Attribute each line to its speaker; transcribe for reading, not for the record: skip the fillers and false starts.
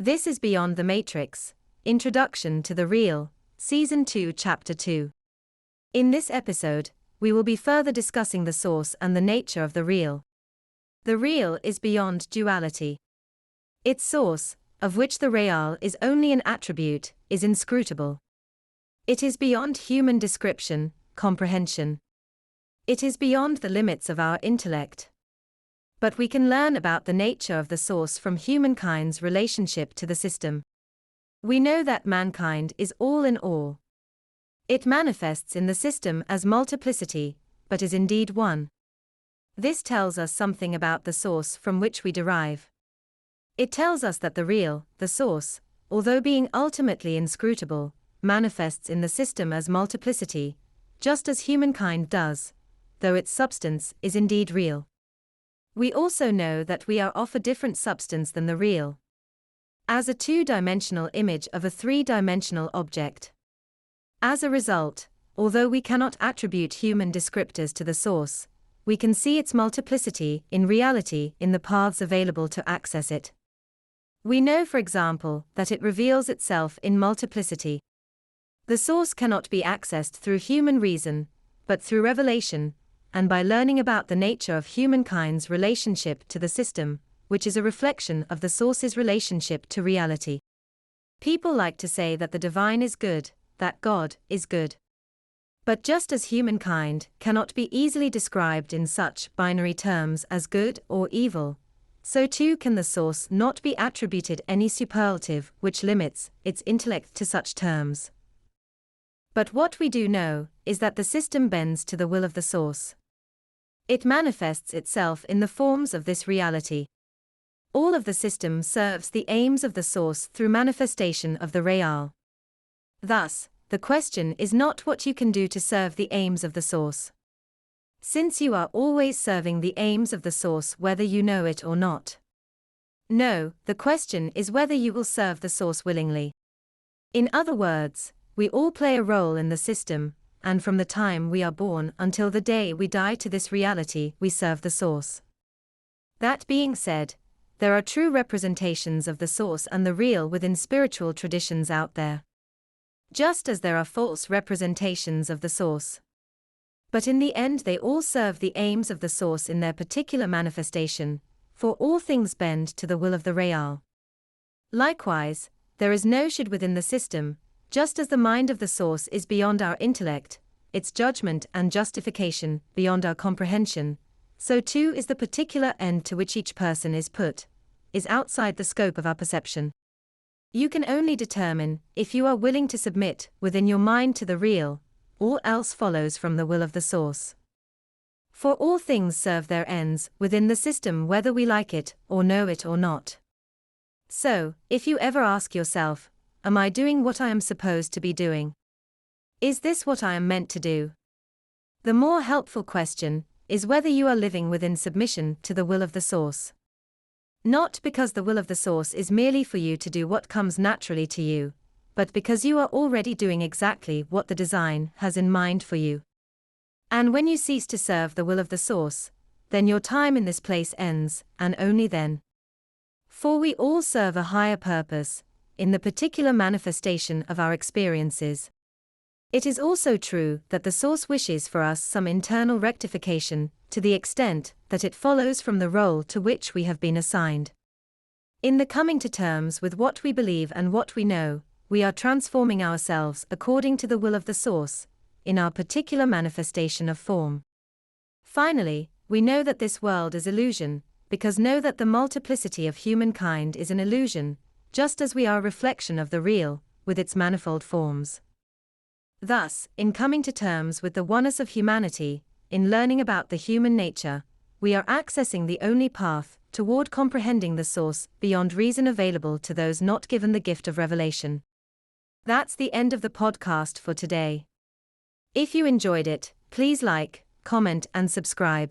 Speaker 1: This is Beyond the Matrix, Introduction to the Real, Season 2, Chapter 2. In this episode, we will be further discussing the source and the nature of the real. The real is beyond duality. Its source, of which the real is only an attribute, is inscrutable. It is beyond human description, comprehension. It is beyond the limits of our intellect. But we can learn about the nature of the source from humankind's relationship to the system. We know that mankind is all in all. It manifests in the system as multiplicity, but is indeed one. This tells us something about the source from which we derive. It tells us that the real, the source, although being ultimately inscrutable, manifests in the system as multiplicity, just as humankind does, though its substance is indeed real. We also know that we are of a different substance than the real, as a two-dimensional image of a three-dimensional object. As a result, although we cannot attribute human descriptors to the source, we can see its multiplicity in reality in the paths available to access it. We know, for example, that it reveals itself in multiplicity. The source cannot be accessed through human reason, but through revelation, and by learning about the nature of humankind's relationship to the system, which is a reflection of the source's relationship to reality. People like to say that the divine is good, that God is good. But just as humankind cannot be easily described in such binary terms as good or evil, so too can the source not be attributed any superlative which limits its intellect to such terms. But what we do know is that the system bends to the will of the source. It manifests itself in the forms of this reality. All of the system serves the aims of the source through manifestation of the real. Thus, the question is not what you can do to serve the aims of the source. Since you are always serving the aims of the source whether you know it or not. No, the question is whether you will serve the source willingly. In other words, we all play a role in the system, and from the time we are born until the day we die to this reality we serve the source. That being said, there are true representations of the source and the real within spiritual traditions out there. Just as there are false representations of the source. But in the end they all serve the aims of the source in their particular manifestation, for all things bend to the will of the real. Likewise, there is no should within the system, just as the mind of the source is beyond our intellect, its judgment and justification beyond our comprehension, so too is the particular end to which each person is put, is outside the scope of our perception. You can only determine if you are willing to submit within your mind to the real, all else follows from the will of the source. For all things serve their ends within the system whether we like it or know it or not. So, if you ever ask yourself, am I doing what I am supposed to be doing? Is this what I am meant to do? The more helpful question is whether you are living within submission to the will of the source. Not because the will of the source is merely for you to do what comes naturally to you, but because you are already doing exactly what the design has in mind for you. And when you cease to serve the will of the source, then your time in this place ends, and only then. For we all serve a higher purpose, in the particular manifestation of our experiences. It is also true that the source wishes for us some internal rectification, to the extent that it follows from the role to which we have been assigned. In the coming to terms with what we believe and what we know, we are transforming ourselves according to the will of the source, in our particular manifestation of form. Finally, we know that this world is illusion, because know that the multiplicity of humankind is an illusion, just as we are a reflection of the real, with its manifold forms. Thus, in coming to terms with the oneness of humanity, in learning about the human nature, we are accessing the only path toward comprehending the source beyond reason available to those not given the gift of revelation. That's the end of the podcast for today. If you enjoyed it, please like, comment and subscribe.